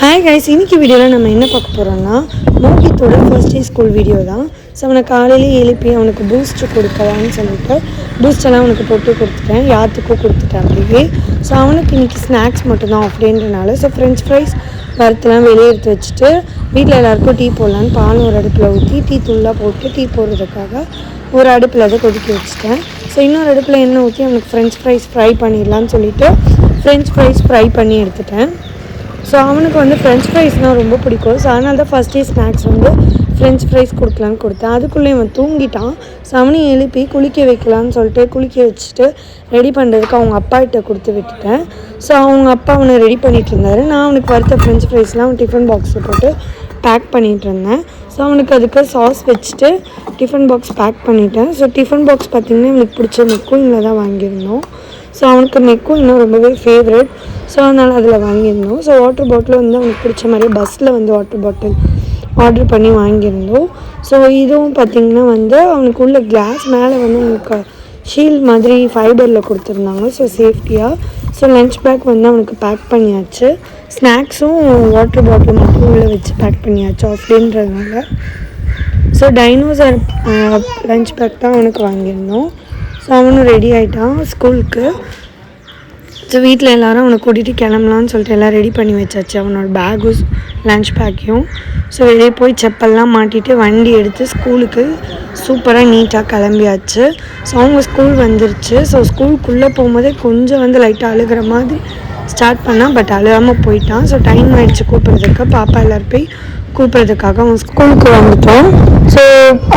Hi guys, இன்றைக்கி வீடியோவில் நம்ம என்ன பார்க்க போகிறோம்னா மோகித்தோட ஃபர்ஸ்ட் டே ஸ்கூல் வீடியோ தான். ஸோ அவனை காலையிலே எழுப்பி அவனுக்கு பூஸ்ட்டு கொடுக்கலான்னு சொல்லிட்டு பூஸ்டெல்லாம் அவனுக்கு போட்டு கொடுத்துட்டேன், யாத்துக்கும் கொடுத்துட்டேன் அப்படியே. ஸோ அவனுக்கு இன்றைக்கி ஸ்நாக்ஸ் மட்டும்தான் ஆஃப் டேன்றனால ஸோ ஃப்ரெஞ்ச் ஃப்ரைஸ் வறுத்துலாம் வெளியே எடுத்து வச்சுட்டு வீட்டில் எல்லாேருக்கும் டீ போடலான்னு பால் ஒரு அடுப்பில் ஊற்றி டீ தூளாக போட்டு டீ போடுறதுக்காக ஒரு அடுப்பில் அதை கொதிக்க வச்சுட்டேன். ஸோ இன்னொரு அடுப்பில் எண்ணெய் ஊற்றி அவனுக்கு ஃப்ரெஞ்ச் ஃப்ரைஸ் ஃப்ரை பண்ணிடலான்னு சொல்லிவிட்டு ஃப்ரெஞ்ச் ஃப்ரைஸ் ஃப்ரை பண்ணி எடுத்துட்டேன். ஸோ அவனுக்கு வந்து ஃப்ரெஞ்ச் ஃப்ரைஸ்னால் ரொம்ப பிடிக்கும். ஸோ அதனால தான் ஃபஸ்ட் டே ஸ்நாக்ஸ் வந்து ஃப்ரெஞ்ச் ஃப்ரைஸ் கொடுக்கலான்னு கொடுத்தேன். அதுக்குள்ளே அவன் தூங்கிட்டான். ஸோ அவனையும் எழுப்பி குளிக்க வைக்கலான்னு சொல்லிட்டு குளிக்க வச்சுட்டு ரெடி பண்ணுறதுக்கு அவங்க அப்பாகிட்ட கொடுத்து விட்டுட்டேன். ஸோ அவங்க அப்பா அவனை ரெடி பண்ணிகிட்டு இருந்தார். நான் அவனுக்கு வறுத்த ஃப்ரெஞ்ச் ஃப்ரைஸ்லாம் அவன் டிஃபன் பாக்ஸில் போட்டு பேக் பண்ணிகிட்டு இருந்தேன். ஸோ அவனுக்கு அதுக்கு சாஸ் வச்சுட்டு டிஃபன் பாக்ஸ் பேக் பண்ணிட்டேன். ஸோ டிஃபன் பாக்ஸ் பார்த்திங்கன்னா எனக்கு பிடிச்ச மெக்குயினில் தான் வாங்கியிருந்தோம். ஸோ அவனுக்கு மெக்கும் இன்னும் ரொம்பவே ஃபேவரட். ஸோ அதனால் அதில் வாங்கியிருந்தோம். ஸோ வாட்டர் பாட்டில் வந்து அவனுக்கு பிடிச்ச மாதிரி பஸ்ஸில் வந்து வாட்டர் பாட்டில் ஆர்டர் பண்ணி வாங்கியிருந்தோம். ஸோ இதுவும் பார்த்திங்கன்னா வந்து அவனுக்கு உள்ள கிளாஸ் மேலே வந்து அவனுக்கு ஷீல்ட் மாதிரி ஃபைபரில் கொடுத்துருந்தாங்க. ஸோ சேஃப்டியாக. ஸோ லன்ச் பேக் வந்து அவனுக்கு பேக் பண்ணியாச்சு. ஸ்நாக்ஸும் வாட்டர் பாட்டில் மட்டும் உள்ளே வச்சு பேக் பண்ணியாச்சு அப்படின்றதுனால. ஸோ டைனோசர் லன்ச் பேக் தான் அவனுக்கு வாங்கியிருந்தோம். ஸோ அவனும் ரெடி ஆகிட்டான் ஸ்கூலுக்கு. ஸோ வீட்டில் எல்லோரும் அவனை கூட்டிகிட்டு கிளம்பலான்னு சொல்லிட்டு எல்லாம் ரெடி பண்ணி வச்சாச்சு, அவனோட பேக்கும் லன்ச் பேக்கையும். ஸோ வெளியே போய் செப்பல்லாம் மாட்டிட்டு வண்டி எடுத்து ஸ்கூலுக்கு சூப்பராக நீட்டாக கிளம்பியாச்சு. ஸோ அவங்க ஸ்கூல் வந்துருச்சு. ஸோ ஸ்கூலுக்குள்ளே போகும்போதே கொஞ்சம் வந்து லைட்டாக அழுகிற மாதிரி ஸ்டார்ட் பண்ணால், பட் அழுகாமல் போயிட்டான். ஸோ டைம் ஆகிடுச்சு கூப்பிட்றதுக்கு. பாப்பா எல்லோரும் போய் கூப்பிட்றதுக்காக அவன் ஸ்கூலுக்கு வந்துட்டான். ஸோ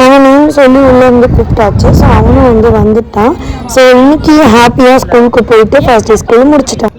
அவனும் சொல்லி உள்ளேருந்து கூப்பிட்டாச்சு. ஸோ அவனும் வந்துட்டான். ஸோ இன்றைக்கி ஹாப்பியாக ஸ்கூலுக்கு போயிட்டு ஃபர்ஸ்ட் டே ஸ்கூல் முடிச்சிட்டான்.